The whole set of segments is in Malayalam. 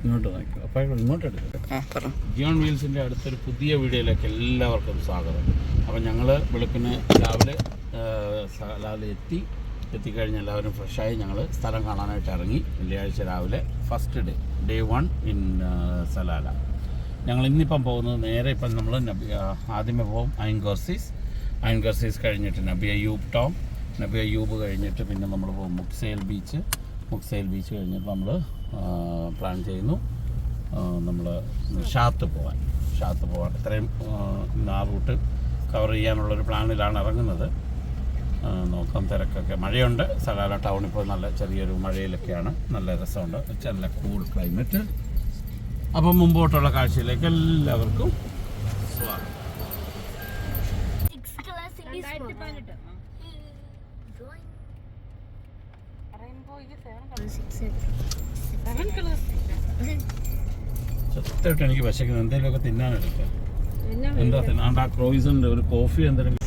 ഇങ്ങോട്ട് നോക്കുക. അപ്പോൾ ഇങ്ങോട്ട് എടുക്കുക. ജിയോൺ വീൽസിൻ്റെ അടുത്തൊരു പുതിയ വീഡിയോയിലേക്ക് എല്ലാവർക്കും സ്വാഗതം. അപ്പോൾ ഞങ്ങൾ വെളുപ്പിന് രാവിലെ എത്തിക്കഴിഞ്ഞ് എല്ലാവരും ഫ്രഷായി ഞങ്ങൾ സ്ഥലം കാണാനായിട്ട് ഇറങ്ങി. വെള്ളിയാഴ്ച രാവിലെ ഫസ്റ്റ് ഡേ 1 ഇൻ സലാല. ഞങ്ങൾ ഇന്നിപ്പം പോകുന്നത് നേരെ ഇപ്പം നമ്മൾ ആദ്യമേ പോകും അയിൻ ഗർസീസ് കഴിഞ്ഞിട്ട് നബി അയ്യൂബ് കഴിഞ്ഞിട്ട് പിന്നെ നമ്മൾ പോകും മുക്സൈൽ ബീച്ച് കഴിഞ്ഞിട്ട് നമ്മൾ പ്ലാൻ ചെയ്യുന്നു നമ്മൾ ഷാത്ത് പോകാൻ. ഇത്രയും ആ റൂട്ട് കവർ ചെയ്യാനുള്ളൊരു പ്ലാനിലാണ് ഇറങ്ങുന്നത്. നോക്കാം, തിരക്കൊക്കെ മഴയുണ്ട്. സലാല ടൗൺ ഇപ്പോൾ നല്ല ചെറിയൊരു മഴയിലൊക്കെയാണ്. നല്ല രസമുണ്ട്, നല്ല കൂൾ ക്ലൈമറ്റ്. അപ്പം മുമ്പോട്ടുള്ള കാഴ്ചയിലേക്ക് എല്ലാവർക്കും സ്വാഗതം. സത്യമായിട്ട് എനിക്ക് വിശക്കുന്നത് എന്തെങ്കിലുമൊക്കെ തിന്നാനെടുക്കാം. എന്താ തിന്നാണ്ട് ആ ക്രോയിസിൻ്റെ ഒരു കോഫി എന്തെങ്കിലും.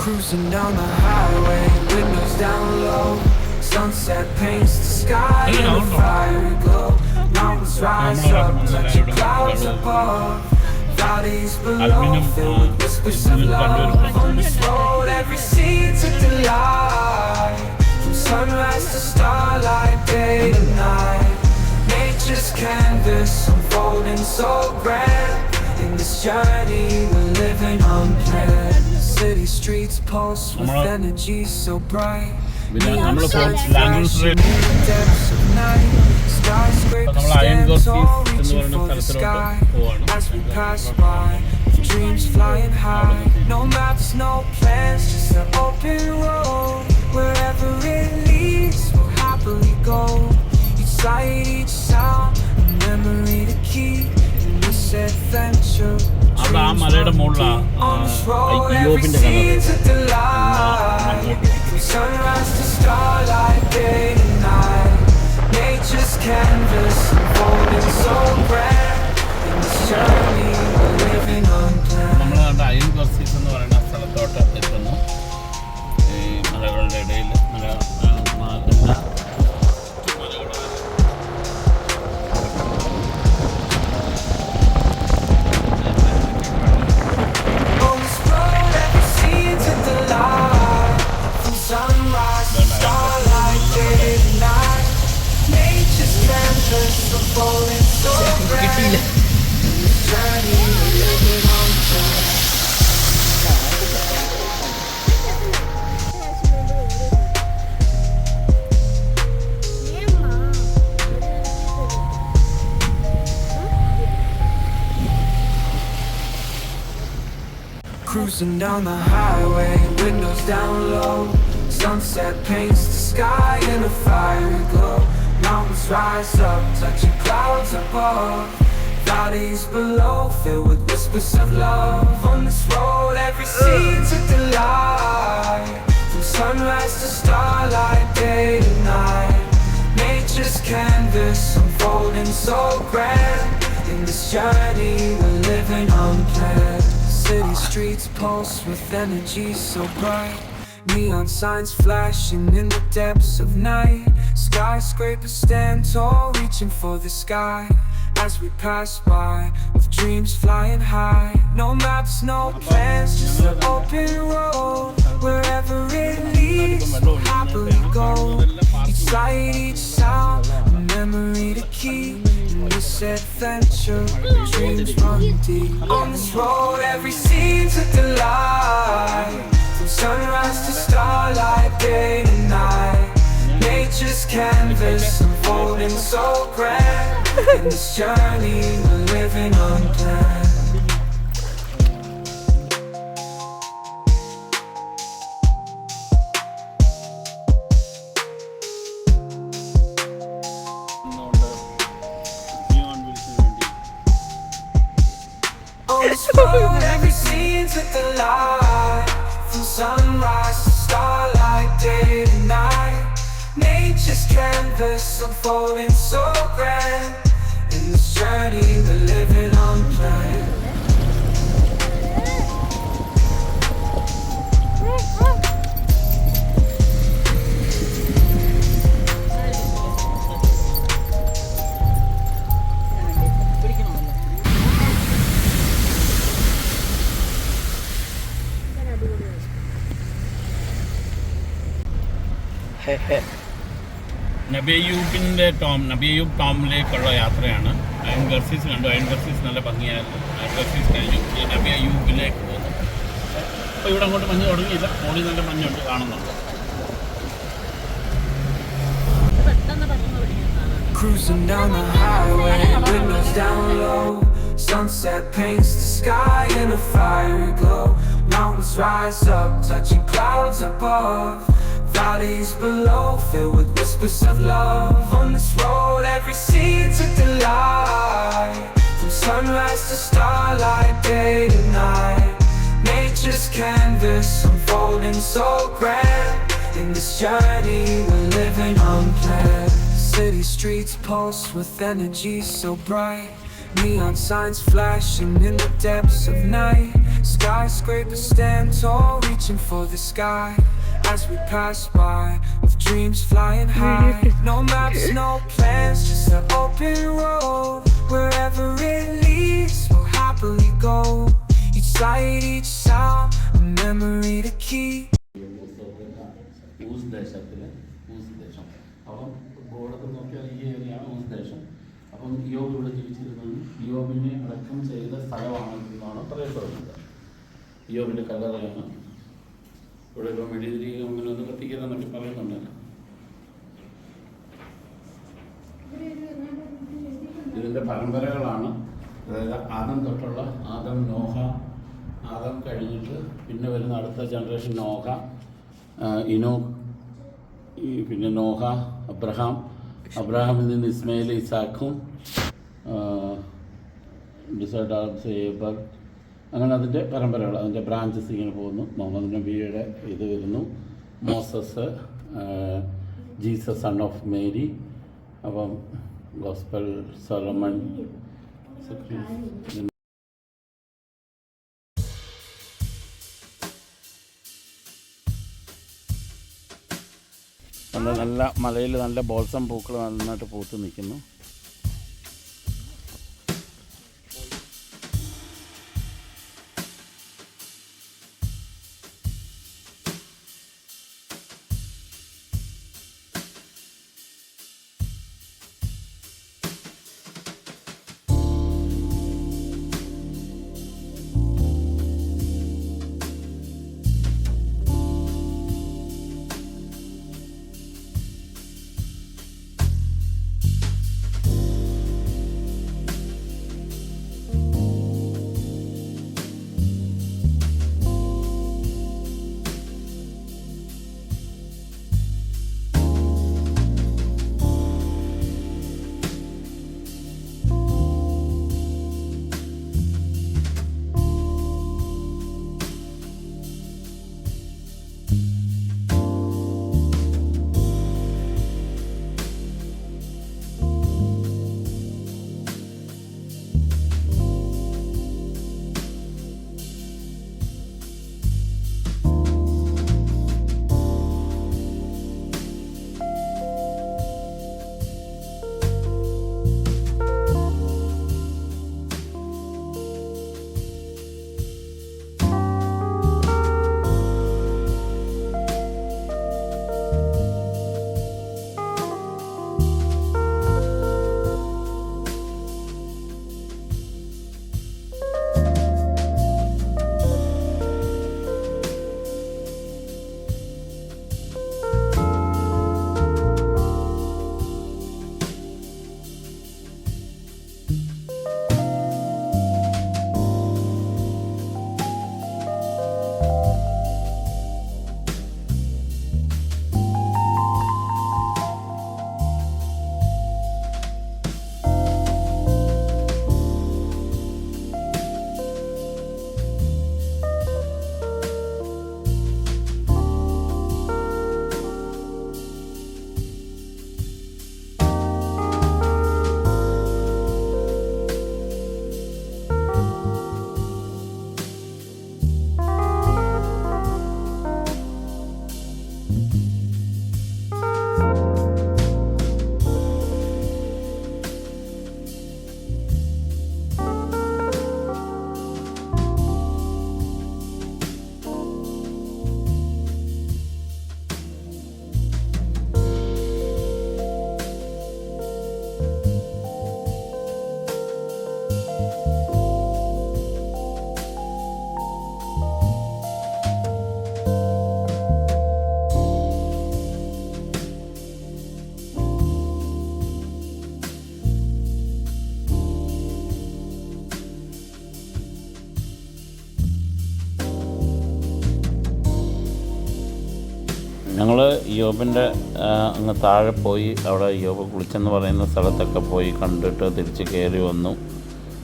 Cruising down the highway, windows down low. Sunset paints the sky in a fiery glow. Mountains rise up, touching clouds above. Valleys below, filled with whispers of love. On this road, every scene's a delight. From sunrise to starlight, day to night. Nature's canvas unfolding so grand. In this journey, we're living unplanned. City streets pulse with energy so bright. Neon signs flashing in the depths of night. Skyscrapers stand tall, reaching for the sky. As we pass by, dreams flying high. No maps, no plans, just an open road. Wherever it leads, we'll happily go. Each sight, each sound, a memory to keep in this adventure. അവിടെ ആ മലയുടെ മുകളിലാണ് അയ്യൂബിൻ്റെ Sunrise to starlight, day to night. Nature's canvas unfolding so grand. In this journey, we're living unplanned. നമ്മൾ കണ്ട അയിൻ ഗർസീസ് എന്ന് പറയുന്ന സ്ഥലത്തോട്ട് എത്തുന്നു. ഈ മലകളുടെ ഇടയിൽ Cruising down the highway, windows down low. Sunset paints the sky in a fiery glow. Mountains rise up, touching clouds above. Valleys below, filled with whispers of love. On this road, every scene's a delight. From sunrise to starlight, day to night. Nature's canvas unfolding so grand. In this journey, we're living unplanned. City streets pulse with energy so bright. Neon signs flashing in the depths of night. Skyscrapers stand tall, reaching for the sky. As we pass by, with dreams flying high. No maps, no plans, just an open road. Wherever it leads, we'll happily go. Each sight, each sound, a memory to keep. In this adventure, dreams run deep. On this road, every scene's a delight. From sunrise to starlight, day to night. Nature's canvas unfolding so grand. In this journey, we're living unplanned. On this road, every scene's a delight. From sunrise to starlight, day to night. Nature's canvas unfolding so grand. In this journey, we're living unplanned. നബിയൂബിൻ്റെ നബിയൂബ് ടോമിലേക്കുള്ള യാത്രയാണ്. അയൺ ഗർസീസ് കണ്ടു. അയൺ ഗർസീസ് നല്ല ഭംഗിയായിരുന്നു. അയൺ ഗർസീസ് കഴിഞ്ഞു നബിയൂബിലേക്ക് പോകുന്നു. അപ്പോൾ ഇവിടെ അങ്ങോട്ട് മഞ്ഞ് തുടങ്ങിയില്ല. മോളിൽ നല്ല മഞ്ഞുണ്ട്, കാണുന്നുണ്ട്. Cruising down the highway, windows down low. Sunset paints the sky in a fiery glow. Mountains rise up, touching clouds above. Valleys below, filled with whispers of love. On this road, every seed's a delight. From sunrise to starlight, day to night. Nature's canvas unfolding so grand. In this journey, we're living unplanned. City streets pulse with energy so bright. Neon signs flashing in the depths of night. Skyscrapers stand tall, reaching for the sky. As we pass by, with dreams flying high. No maps, no plans, just an open road. Wherever it leads, we'll happily go. Each sight, each sound, a memory to keep. Uz ദേശത്തിലെ ഊസ് ദേശം. അപ്പം ഗോളത്ത് നോക്കിയാൽ ഈ ഏരിയയാണ് ഊസ് ദേശം. അപ്പം യോബ് ഇവിടെ ജീവിച്ചിരുന്നത് യോബിനെ അടക്കം ചെയ്ത സ്ഥലമാണെന്നാണ് പറയപ്പെടുന്നത്. യോബിൻ്റെ കല്ലറയാണ്. ഇവിടെ ഇപ്പം മെഴുകുതിരി അങ്ങനെ ഒന്ന് കത്തിക്കുന്നതൊക്കെ പറയുന്നുണ്ട്. ഇതിൻ്റെ പരമ്പരകളാണ്. അതായത് ആദം തൊട്ടുള്ള ആദം നോഹ, ആദം കഴിഞ്ഞിട്ട് പിന്നെ വരുന്ന അടുത്ത ജനറേഷൻ നോഹ, ഇനോക്ക്, പിന്നെ നോഹ, അബ്രഹാമിൽ നിന്ന് ഇസ്മയിൽ, ഇസാഖും, ഏബർ, അങ്ങനെ അതിൻ്റെ പരമ്പരകൾ, അതിൻ്റെ ബ്രാഞ്ചസ് ഇങ്ങനെ പോകുന്നു. മുഹമ്മദ് നബിയുടെ ഇത് വരുന്നു, Moses, Jesus son of Mary, അപ്പം ഗോസ്പൽ, സൊളമൺ, നല്ല മലയിൽ നല്ല ബോൾസം പൂക്കൾ നന്നായിട്ട് പൂത്ത് നിൽക്കുന്നു. ഞങ്ങൾ യോബിൻ്റെ അങ്ങ് താഴെ പോയി അവിടെ യോബ് കുളിച്ചെന്ന് പറയുന്ന സ്ഥലത്തൊക്കെ പോയി കണ്ടിട്ട് തിരിച്ച് കയറി വന്നു.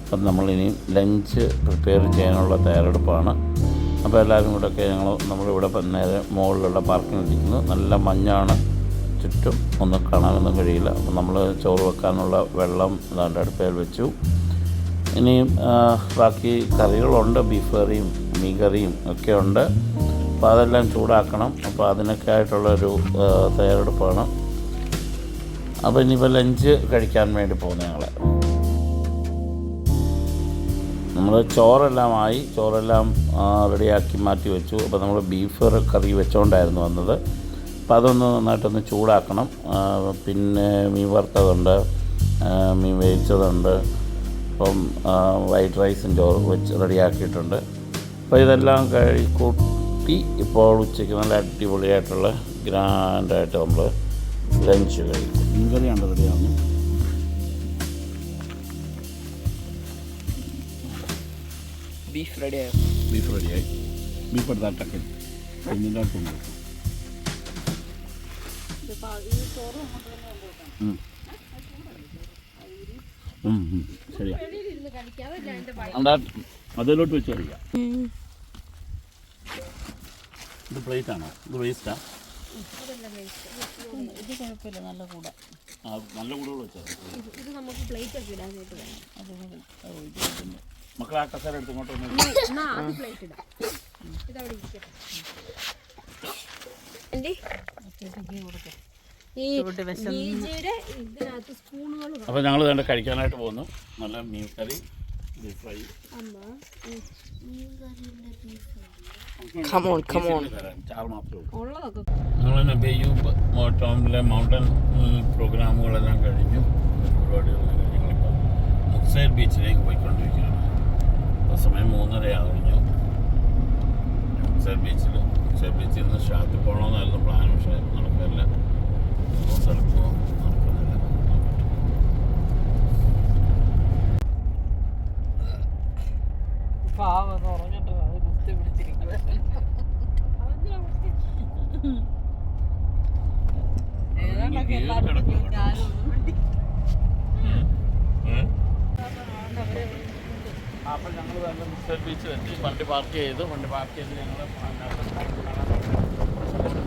അപ്പം നമ്മളിനി ലഞ്ച് പ്രിപ്പയർ ചെയ്യാനുള്ള തയ്യാറെടുപ്പാണ്. അപ്പോൾ എല്ലാവരും കൂടെയൊക്കെ നമ്മളിവിടെ നേരെ മുകളിലുള്ള പാർക്കിങ്ങിരിക്കുന്നു. നല്ല മഞ്ഞാണ് ചുറ്റും, ഒന്നും കാണാനൊന്നും കഴിയില്ല. അപ്പം നമ്മൾ ചോറ് വെക്കാനുള്ള വെള്ളം അതാണ്ട് അടുപ്പയിൽ വെച്ചു. ഇനിയും ബാക്കി കറികളുണ്ട്, ബീഫ് കറിയും മീൻ കറിയും ഒക്കെ ഉണ്ട്. അപ്പോൾ അതെല്ലാം ചൂടാക്കണം. അപ്പോൾ അതിനൊക്കെ ആയിട്ടുള്ളൊരു തയ്യാറെടുപ്പാണ്. അപ്പോൾ ഇനിയിപ്പോൾ ലഞ്ച് കഴിക്കാൻ വേണ്ടി പോകുന്നു നമ്മൾ ചോറെല്ലാം റെഡിയാക്കി മാറ്റി വെച്ചു. അപ്പോൾ നമ്മൾ ബീഫ് കറി വെച്ചുകൊണ്ടായിരുന്നു വന്നത്. അപ്പോൾ അതൊന്ന് നന്നായിട്ടൊന്ന് ചൂടാക്കണം. പിന്നെ മീൻ വറുത്തതുണ്ട്, മീൻ വേവിച്ചതുണ്ട്. അപ്പം വൈറ്റ് റൈസും ചോറ് വെച്ച് റെഡിയാക്കിയിട്ടുണ്ട്. അപ്പോൾ ഇതെല്ലാം കൂട്ടി ഇപ്പോൾ ഉച്ചയ്ക്ക് നല്ല അടിപൊളിയായിട്ടുള്ള ഗ്രാൻഡായിട്ട് നമ്മൾ ലഞ്ച് കഴിക്കും. മീൻ കറിയാണ് റെഡിയാകുന്നു. ബീഫ് റെഡിയായി. ബീഫ് എടുത്താട്ടൊക്കെ എന്നിട്ട് കൊണ്ടുപോകും. ശരിയാ, അതിലോട്ട് വെച്ച് കഴിക്കാം. ഇത് പ്ലേറ്റാണോ? ഇത് വേസ്റ്റാ? ഇത് കുഴപ്പമില്ല, നല്ല കൂടെ. നല്ല കൂടെ വെച്ചാൽ ഇത് നമുക്ക് പ്ലേറ്റ് ഒക്കെ ഇടാനായിട്ട് വേണം. മക്കളെ ആ കസേര എടുത്ത് ഇങ്ങോട്ട് അത് പ്ലേറ്റ് ഇടാം. ഇതവിടെ ഇരിക്കട്ടെ. അപ്പോൾ ഞങ്ങൾ വേണ്ട കഴിക്കാനായിട്ട് പോകുന്നു. നല്ല മീൻ കറി, ബീഫ് ഫ്രൈ. ഞങ്ങൾ ബെയ്യൂബ് ടൗണിലെ മൗണ്ടൻ പ്രോഗ്രാമുകളെല്ലാം കഴിഞ്ഞു. പരിപാടികളെല്ലാം ഞങ്ങളിപ്പോൾ മുക്സൈൽ ബീച്ചിലേക്ക് പോയിക്കൊണ്ടിരിക്കുകയാണ്. അപ്പോൾ സമയം 3:30 കഴിഞ്ഞു. മുക്സൈൽ ബീച്ചിൽ നിന്ന് ഷാപ്പിൽ പോകണമെന്നായിരുന്നു പ്ലാൻ. പക്ഷേ നടക്കില്ല, സ്ഥലത്ത് നടക്കുന്നില്ല. അപ്പോൾ ഞങ്ങൾ മുക്സൈൽ ബീച്ചിൽ എത്തി. വണ്ടി പാർക്ക് ചെയ്ത് ഞങ്ങൾ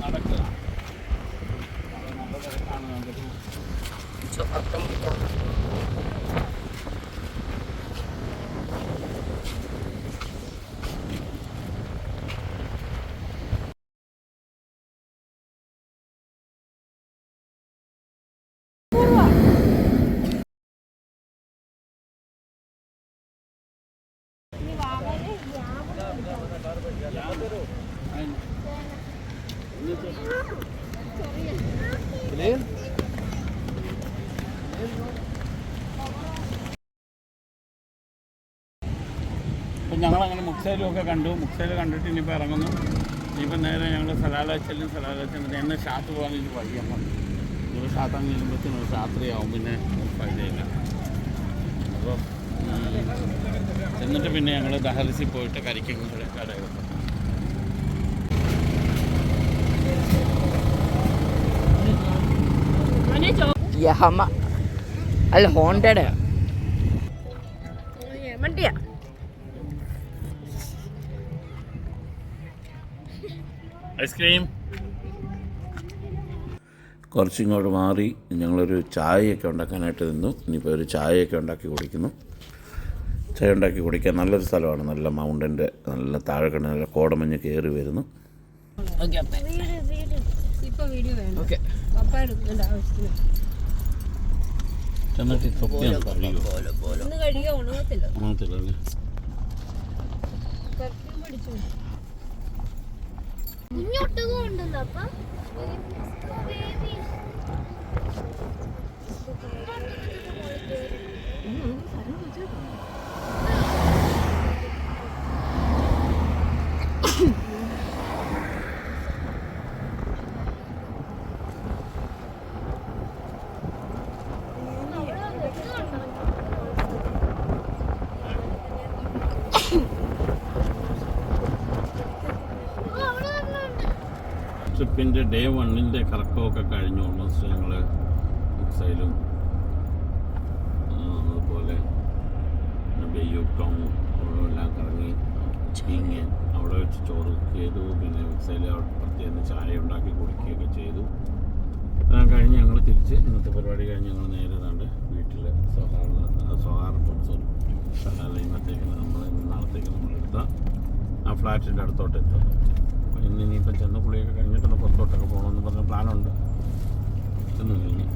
നടക്കുക. നല്ല തിരക്കാണ്. നമുക്കൊരു അപ്പം ഞങ്ങളങ്ങനെ മുക്സൈലുമൊക്കെ കണ്ടു. മുക്സൈൽ കണ്ടിട്ട് ഇനിയിപ്പോൾ ഇറങ്ങുന്നു. ഇനിയിപ്പോൾ നേരെ ഞങ്ങൾ സലാല ചെന്നിട്ട് എന്നെ ഷാത്ത് പോകാൻ ഇത് വഴിയാണ്. ഒരു ഷാത്താങ്ങ് ചെല്ലുമ്പോഴത്തേനും രാത്രിയാവും, പിന്നെ ഫൈദയില്ല. അപ്പോൾ എന്നിട്ട് പിന്നെ ഞങ്ങൾ ദഹൽസിൽ പോയിട്ട് കരിക്കും കടയിൽ. യഹമ അല്ല, ഹോണ്ടയുടെ വണ്ടിയാ. ഐസ്ക്രീം. കുറച്ചിങ്ങോട്ട് മാറി ഞങ്ങളൊരു ചായയൊക്കെ ഉണ്ടാക്കാനായിട്ട് നിന്നു. ഇനിയിപ്പോൾ ഒരു ചായയൊക്കെ ഉണ്ടാക്കി കുടിക്കുന്നു. ചായ ഉണ്ടാക്കി കുടിക്കാൻ നല്ലൊരു സ്ഥലമാണ്. നല്ല മൗണ്ടൻ്റെ നല്ല താഴെ കണ്ട് നല്ല കോടമഞ്ഞ് കയറി വരുന്നു. ചെന്നിട്ട് തൊപ്പിയാണ് ഉണങ്ങത്തില്ലല്ലേ. സെക്കൻഡ് ഡേ 1 കറക്കമൊക്കെ കഴിഞ്ഞു. ഓൾമോസ്റ്റ് ഞങ്ങൾ എക്സൈലും അതുപോലെ ബെയ്യൂ ടൗൺ എല്ലാം കറങ്ങി ഇങ്ങനെ അവിടെ വെച്ച് ചോറ് ചെയ്തു. പിന്നെ എക്സൈൽ അവിടെ പ്രത്യേകം ചായ ഉണ്ടാക്കി കുടിക്കുകയൊക്കെ ചെയ്തു. എല്ലാം കഴിഞ്ഞ് ഞങ്ങൾ തിരിച്ച് ഇന്നത്തെ പരിപാടി കഴിഞ്ഞ് ഞങ്ങൾ നേരെ കണ്ട് വീട്ടിൽ സലാല ഇന്നത്തേക്ക് നാളത്തേക്ക് നമ്മളെടുത്ത ആ ഫ്ലാറ്റിൻ്റെ അടുത്തോട്ട് എത്തും. അപ്പോൾ ഇനിയിപ്പം ചെന്ന് കുളിയൊക്കെ കഴിഞ്ഞിട്ടൊന്ന് പുറത്തോട്ടൊക്കെ പോകണമെന്ന് പറഞ്ഞ പ്ലാനുണ്ട്. ചെന്ന് കഴിഞ്ഞ്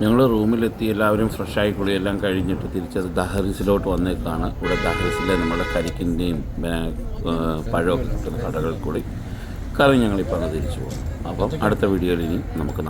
ഞങ്ങൾ റൂമിലെത്തി എല്ലാവരും ഫ്രഷായി കുളിയെല്ലാം കഴിഞ്ഞിട്ട് തിരിച്ചത് ദഹറിസിലോട്ട് വന്നേക്കാണ്. ഇവിടെ ദഹറിസിലെ നമ്മുടെ കരിക്കിൻ്റെയും പിന്നെ പഴമൊക്കെ കിട്ടുന്ന കടകളിൽ കൂടി കറി ഞങ്ങളിപ്പോൾ അത് തിരിച്ചു പോകും. അപ്പം അടുത്ത വീഡിയോയിൽ ഇനി നമുക്ക്